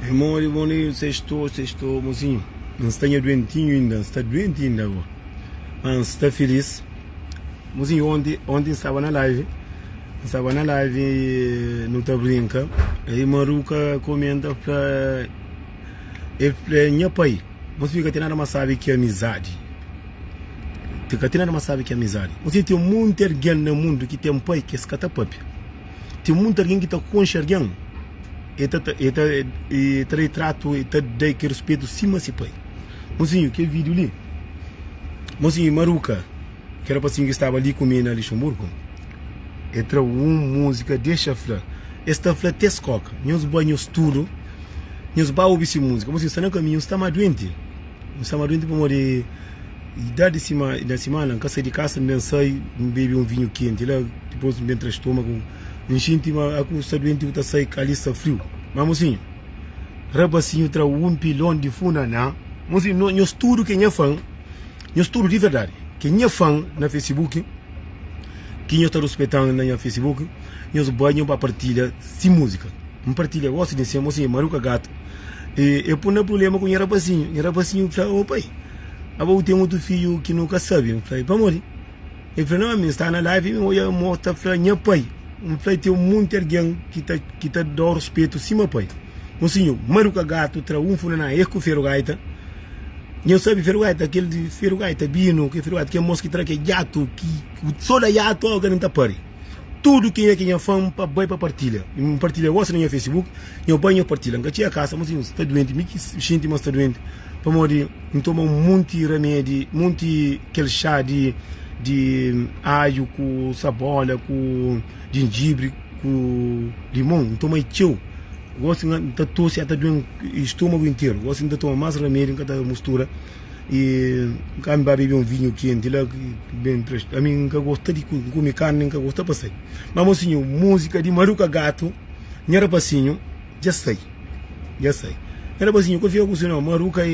Memória, boni, sextou, mozinho. Não está doentinho ainda, está doente ainda agora. Mas está feliz. Mozinho, ontem estava na live. Não está brinca. Aí Maruca comenta para minha pai. Mas fica tendo uma sabe que é amizade. Fica tendo uma sabe que é amizade. Você tem muita alguém no mundo que tem um pai que é escatapapi. Tem muita alguém que está com enxergando. E retrato e dá que respeito cima se pai. Mozinho, que vídeo ali? Mozinho, Maruca, que era para que estava ali comigo na Luxemburgo. Entrou música, deixa flor. Esta flor te escoca. Nós banhos tudo. Nós ba ouvir essa música. Mozinho, está no caminho, está mais doente. Está mais doente para morrer. Idade da semana, casa de casa, não sai, bebe vinho quente. Lá, depois, dentro do estômago. Enchente, a custa doente, está sai caliça frio. Mas, mozinho, rabacinho, tra pilão de funa, não. Mozinho, nós tudo que é fã, nós tudo de verdade. Quem é fã na Facebook, quem está respeitando na Facebook, nós banhamos para partilhar sem música. Uma partilha, gosto de ser, mozinho, Maruca gato. E eu ponho problema com o rabacinho. O rabacinho fala, ô pai, eu tenho outro filho que nunca sabe. Eu falei, para morrer. Ele falou, não, está na live, eu mostro, meu pai. Um tem muito alguém que tá dando respeito cima pai. Mocinho, Maruca gato, traunfo na eco ferrogaita. Eu sabe ferrogaita, aquele de ferrogaita, bino, que ferrogaita, que é moço que traz que é jato, que só da jato alguém não tá pare. Tudo que é fã para vai para partilha. Em partilha gosta no Facebook, eu banho partilha. Nunca tinha casa, mocinho, está doente, me que gente mas está doente. Para morrer, eu tomo muito remédio, muito aquele chá de alho com cebola, com gengibre, com limão, então mais tchau. Gosto de tosse até do estômago inteiro. Gosto de tomar mais remédio que a mistura e quando vai beber vinho quente lá bem presto. A mim nunca gosto de comer carne, nunca gosto de passar. Mas mocinho, música de Maruca gato, nhara passinho, já sei. Nhara passinho, que fica com o Maruca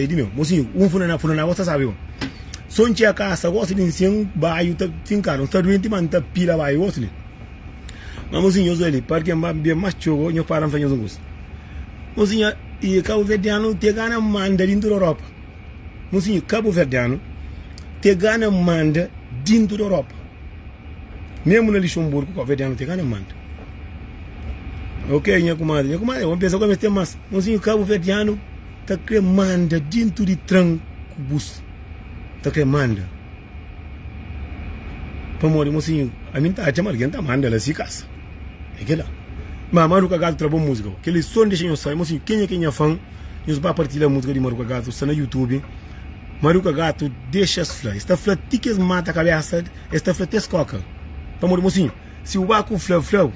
é de meu. Mocinho, funa na você sabe. Sonte a casa, gosta de ensinar bairro, tá fincado, tá doente, mas tá pila bairro, gosta de. Mas mocinho, eu ali, porque é mais chogo, eu paro fazer os gostos. Mocinho, e Cabo Verdeano te gana manda dentro da Europa. Mocinho, Cabo Verdeano te gana manda dentro da Europa. Mesmo na Luxemburgo, Cabo Verdeano te gana manda. Ok, minha comadre, vamos pensar como é que tem mais. Mocinho, Cabo Verdeano tá cremando dentro de tranco bus. Tá cremando. Para morrer, mocinho, a mim tá chamando alguém tá manda lá se casa. É que lá. Mas Maruca gato trabalha música. Que eles só deixam eu sair, mocinho, quem é fã, nós vamos partilhar a música de Maruca gato, está no YouTube. Maruca gato deixa as flores. Esta flor tiques mata a cabeça, esta flor te escoca. Para morrer, mocinho, se o baco flor,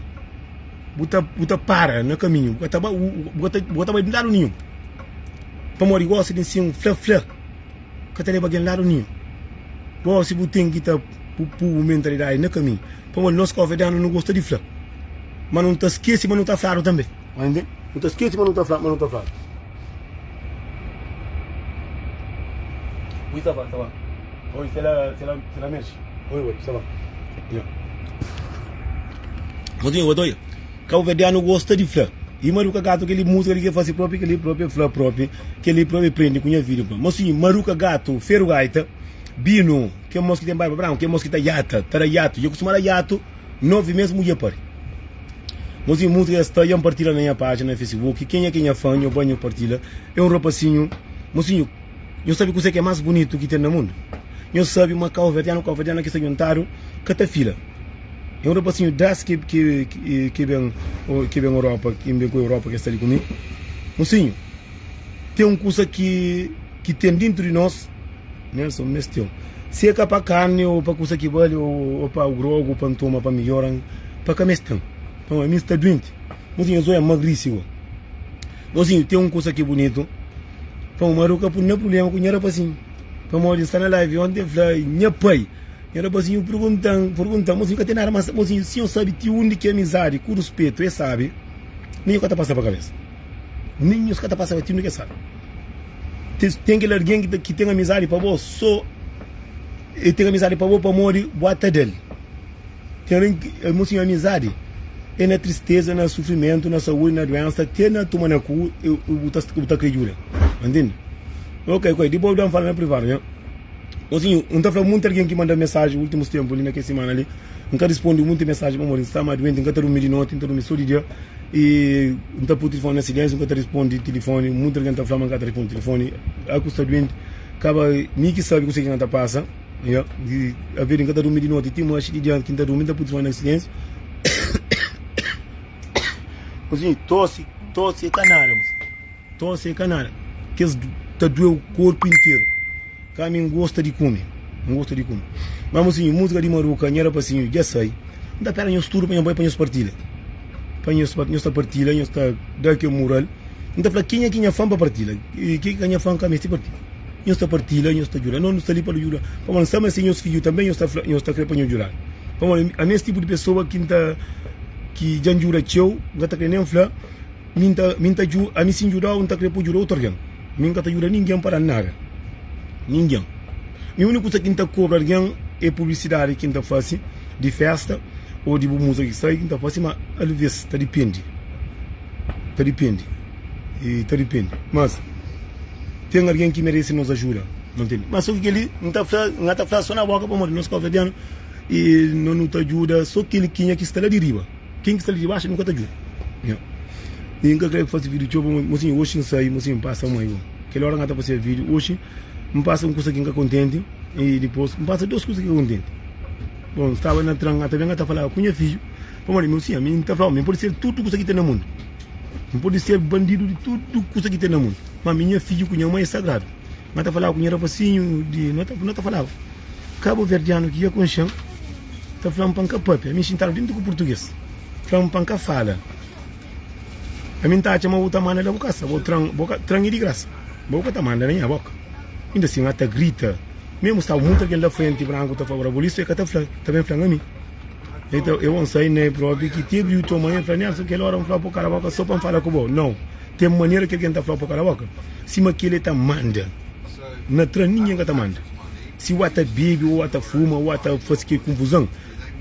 bota para no caminho, bota vai dar o ninho. Para morrer, gosta de ser um flor. Que tem alguém lá no ninho. Gosta de tem que tá pu mentalidade no caminho. Para morrer, nós convidamos não gosta de flor. Mas não te esquece, mas não está claro também. Entende? Não te esquece, mas não está claro. Oui, ça va. Oui, c'est la mèche. Oui, ça va. Mozinho, eu dou. Cabo Verdeano gosta de flor. E Maruca gato, aquele música que faz próprio, aquele próprio flor próprio, que ele próprio prende com a vida. Mozinho, Maruca gato, ferrogaita, bino, que é moço que tem barba branca, que é moço que tá yata, eu costumo dar yato, 9 meses mulher pare. Mozinho, música está aí partilha na minha página no Facebook. Quem é fã, eu banho partilha. É um rapacinho. Mozinho, eu sabe que você que é mais bonito que tem no mundo. Eu sabe uma Cabo Verdeano que está juntado, que tá fila. É um rapacinho das que vem Europa, que vem com a Europa que está ali comigo. Mozinho, tem uma coisa que tem dentro de nós, Nelson, mestre. Se é para carne ou para coisa que vale ou para o grogo, ou para tomar, para melhorar, para que mestre. Então, a minha está doente. Mozinho, eu sou magríssimo. Mozinho, tem uma coisa que bonito. Então, Maruca, não é problema com o rapazinho. Então, mozinho, está na live ontem, falei, minha pai. O rapazinho perguntando, mozinho, que tem nada, mas, mozinho, se eu sabe que única amizade, com respeito, sabe, nem o que está passando para a cabeça. Nem os que está passando para a cabeça, sabe. Tem aquele alguém que tem amizade para você, só. E tem amizade para você, para morrer, bota dele. Tem alguém, mozinho, amizade. é na tristeza, no sofrimento, na saúde, na doença, até na toma na cu, eu tá acreditando. Entende? Ok, depois eu falo na privada, né? Assim, não tá falando muito alguém que manda mensagem nos últimos tempos, ali naquela semana ali, nunca responde muita mensagem para morrer, está mais doente, nunca tá dormindo de noite, nunca tá dormindo só de dia, e não tá por telefone na silêncio, nunca tá responde telefone, muita gente tá falando, nunca tá responde telefone, a custa doente, acaba, nem que sabe o que você tá passando, yeah, e a ver, nunca tá dormindo de noite, tem uma de dia, quem tá dormindo, tá por telefone na silêncio, assim, tosse é canara, tosse é canara, que tá doendo o corpo inteiro. Caminho gosta de comer, não gosta de comer. Mas assim, música de Maruca, não era para assim, já sei. Não dá para nós tudo para nós para nós partilha. Para nós partilha, nós está daqui o mural. Não dá para quem é fã para partilha. E quem é fã para este partilha. Nós está partilha, nós está jurar. Não está ali para jurar. Para nós estamos assim, nós filhos também nós está querendo para jurar. Para nós, a nesse tipo de pessoa que já jura teu, não está querendo falar, minta ju, a mim sim jurar, não está querendo jurar outro alguém. Minta está jurar ninguém para nada. Ninguém. A única coisa que está cobra alguém é publicidade que está fazendo de festa ou de música que sai que está fazendo, mas às vezes está depende. Está depende. Mas tem alguém que merece nos ajuda. Não tem. Mas só que ele não está falando só na boca para morrer, nós calvedianos e não te ajuda, só que ele que está lá de riba. Quem está lá de baixo nunca te ajuda. E nunca quero fazer vídeo, mas hoje não sai, mas passa uma aí. Aquela hora que está fazendo vídeo, hoje me passa uma coisa que fica contente e depois me passa duas coisas que fica contente. Bom, estava na tranga, também está falando com minha filha, como ele me disse, a mim está falando, pode ser tudo coisa que tem no mundo, não pode ser bandido de tudo coisa que tem no mundo, mas minha filha com minha mãe é sagrado, mas está falando com minha rapacinho, não está falando, Cabo Verdeano que ia com chão, está falando panca papi, a mim sentaram dentro do português, falando panca fala, a mim está a chamar outra mana da boca, vou trangue de graça, boca está manda na minha boca. Ainda assim, até grita. Mesmo está muito aquele da frente branco, está favorável. Isso é que está também falando a mim. Então, eu não sei, né, próprio, que teve o teu mãe para nessa, aquela hora, falar para o cara boca só para falar com o bom. Não. Tem maneira que alguém está falando para o cara boca. Se aquele está manda. Na traninha que está manda. Se o ata bebe, ou ata fuma, ou ata faz que confusão.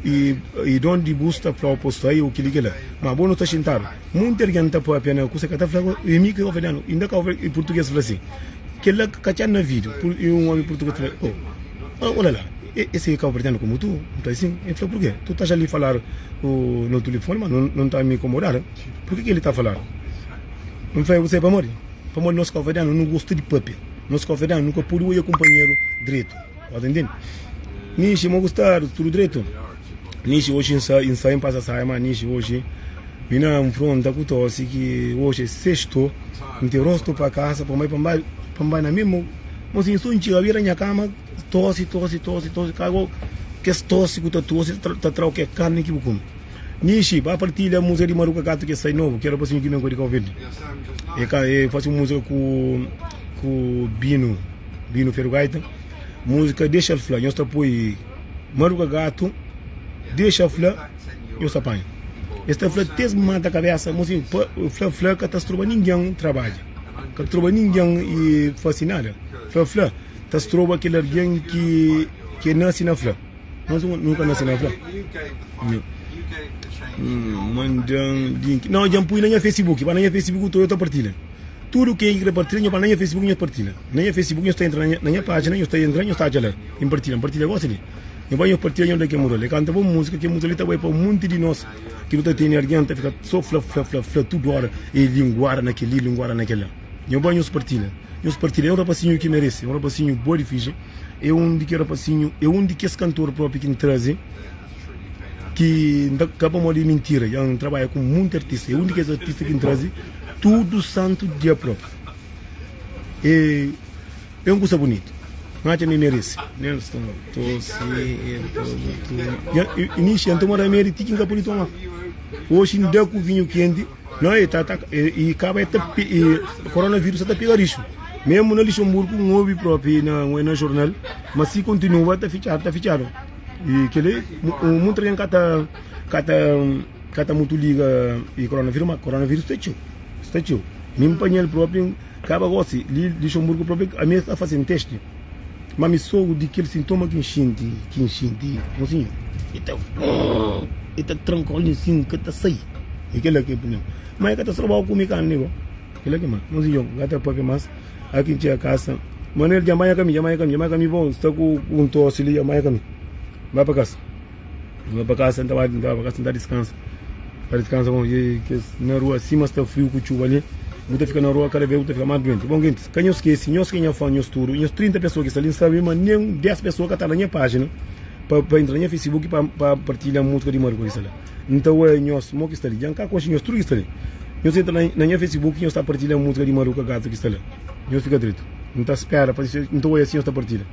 E onde busca para o posto aí, o que liga lá. Mas bom, não está sentado. Muita gente está para a pena, coisa que está falando, e mim que eu vou ainda que eu português fala assim. Que ele cachar na vídeo, e um homem português falou, olha lá, esse é Cabo Verdeano como tu, então assim, ele falou, por quê? Tu estás ali a falar no telefone, mas não está a me incomodar, por que ele está a falar? Não foi você para morrer nosso Cabo Verdeano não gosta de papi, nosso Cabo Verdeano nunca pôde ir companheiro direito, entendendo? Nishi, me gostar, tudo direito, Nishi hoje ensaio passa a sair, mas Nishi hoje, vina um fronte com tosse que hoje é sexto, não tem rosto para casa, para mais na mesmo, mas em sua antiga vira minha cama, tosse, cago, que é tosse, que tá trau que é carne que eu como. Nishi, vai partilhar a música de Maruca Gato que sai novo, que era para assim que me encontrei com o vídeo. E faço música com Bino Ferrogaita, música Deixa Flá, eu estou apoio Maruca Gato, Deixa Flá, eu estou apanho. Esta flá tem mata a cabeça, mas assim, flá catástrofe ninguém trabalha. Que trova ninguém e fascinada. Flá, tas trova aquele alguém que nasce na flá. Nós nunca nasce na flá. Não, já põe na Facebook, para na Facebook tu está partilha. Tudo que é partilha, para na Facebook nós partilha. Na Facebook nós está entrando na minha página, nós está entrando, nós está lá. Em partilha gosta de. Eu vou partilhar onde é que mudou. Ele canta boa música, que mudou, ele está para um monte de nós. Que não tem alguém, fica só flá, tudo hora e linguara naquele. Eu vou partilha. É um rapacinho que merece, é um rapacinho bom difícil. É um de que rapacinho, é um de que esse cantor próprio que traz, que acaba de mentira, já trabalha com muito artista. É um de que esse artista que traz tudo santo dia próprio. É uma coisa bonita. Mas me merece. Nelson, início, então mora merece, tem que ficar bonito lá. Hoje não deu com vinho quente. Não é, e acaba o coronavírus está pegando lixo. Mesmo no Luxemburgo, não houve próprio no jornal, mas se continua, está fechado. E que ele, muito gente cata muito liga e coronavírus, mas coronavírus está tio. Mesmo painel próprio, acaba agora, Luxemburgo próprio, a minha está fazendo teste. Mas me sou de aquele sintoma que enchente, assim, então, e tá tranquilo assim, que tá sai. E que lá que pneu. Mas que tá trabalhando com mecânico. Que lá que mais. Mozinho, gata para mais. Aqui tinha casa. Mano, ele Jamaica caminho bom, está com um tosse ali, Jamaica caminho. Vai para casa. Vai para casa, senta para casa, senta descansa. Para descansar, que na rua acima está frio com chuva ali. Você fica na rua, cada vez você fica mais doente. Bom, gente, quem eu esqueci, nós que não fazemos tudo, nós 30 pessoas que estão ali, sabe, mas nem 10 pessoas que estão na minha página para entrar na minha Facebook para partilhar música de Maruca. Então, nós, que está ali, já cá, nós tudo que está ali. Nós entra na minha Facebook e nós está partilhando música de Maruca, gato que está ali. Nós fica direito. Não está espera, então é assim, nós está partilhando.